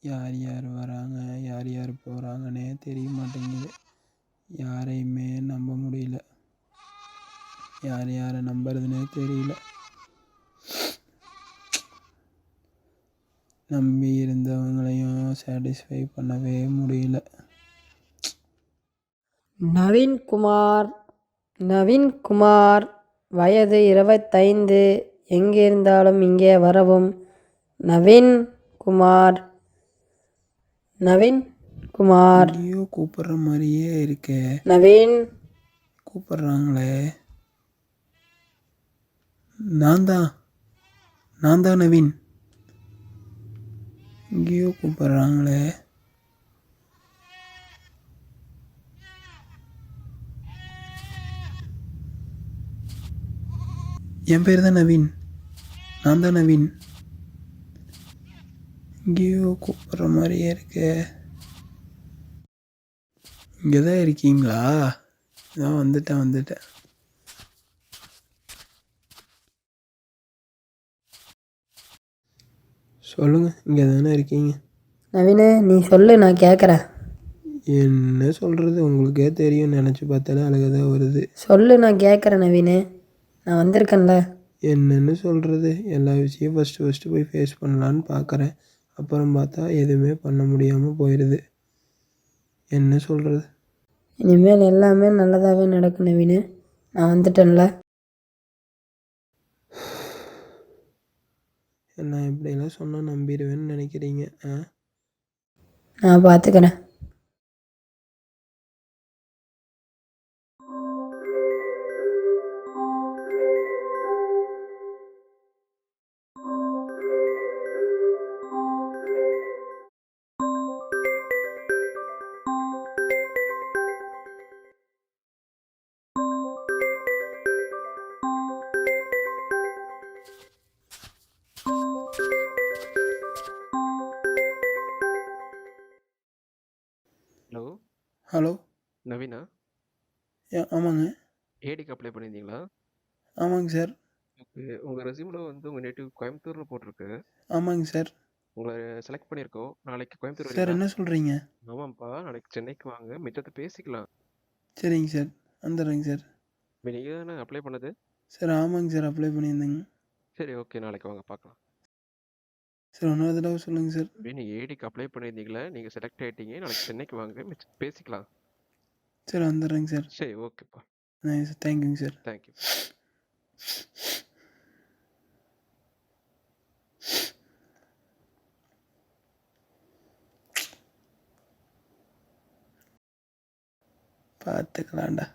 யார் யார் வராங்க யார் யார் போகிறாங்கன்னே தெரிய மாட்டேங்குது. யாரையுமே நம்ப முடியல. யார் யாரை நம்புறதுனே தெரியல. நம்பி இருந்தவங்களையும் சாட்டிஸ்ஃபை பண்ணவே முடியல. நவீன்குமார் வயது 25. எங்கிருந்தாலும் இங்கே வரவும். நவீன்குமார் எங்கேயோ கூப்பிடுற மாதிரியே இருக்கே. கூப்பிடுறாங்களே. நான் தான் நவீன். எங்கேயோ கூப்பிடுறாங்களே. என் பேர் தான் நவீன். நான் தான் நவீன். எங்கேயோ கூப்பிட்ற மாதிரியே இருக்கே. இங்கே தான் இருக்கீங்களா? இதான் வந்துட்டேன். சொல்லுங்கள், இங்கே தானே இருக்கீங்க? நவீனு, நீ சொல்லு, நான் கேட்குறேன். என்ன சொல்கிறது, உங்களுக்கே தெரியும். நினச்சி பார்த்தாலே அழகாக வருது. சொல்லு, நான் கேட்குறேன் நவீனு. நான் வந்திருக்கேன்ல. என்னென்னு சொல்கிறது, எல்லா விஷயம் ஃபஸ்ட்டு போய் ஃபேஸ் பண்ணலான்னு பார்க்குறேன். அப்புறம் பார்த்தா எதுவுமே பண்ண முடியாமல் போயிடுது. என்ன சொல்கிறது? இனிமேல் எல்லாமே நல்லதாகவே நடக்கும் நவீனு. நான் வந்துட்டேன்ல. என்ன இப்படியெல்லாம் சொன்னால் நம்பிடுவேன்னு நினைக்கிறீங்க? நான் பார்த்துக்கிறேன். ஹலோ. நவீனா? ஆமாங்க. ஏடிக்கு அப்ளை பண்ணியிருந்தீங்களா? ஆமாங்க சார். ஓகே. உங்கள் ரெஸ்யூமில் வந்து உங்கள் நேட்டிவ் கோயம்புத்தூர்னு போட்டிருக்கு. ஆமாங்க சார். உங்களை செலக்ட் பண்ணியிருக்கோம். நாளைக்கு கோயம்புத்தூர் சார், வரீங்களா? என்ன சொல்கிறீங்க? ஆமாம்ப்பா, நாளைக்கு சென்னைக்கு வாங்க, மிச்சத்தை பேசிக்கலாம். சரிங்க சார், வந்துடுறேங்க சார். இப்போ நீங்கள் தானே அப்ளை பண்ணது? சார், ஆமாங்க சார், அப்ளை பண்ணியிருந்தேங்க. சரி, ஓகே, நாளைக்கு வாங்க பார்க்கலாம். சார், இன்னொரு தடவை சொல்லுங்கள் சார். நீங்கள் ஏடிக்கு அப்ளை பண்ணியிருந்தீங்களா, நீங்கள் செலக்ட் ஆகிட்டீங்க, நாளைக்கு சென்னைக்கு வாங்க, மிச்சம் பேசிக்கலாம். சார், வந்துடுறேங்க சார். சரி, ஓகேப்பா. சார், தேங்க்யூங்க சார். தேங்க்யூ. பார்த்துக்கலாம்டா.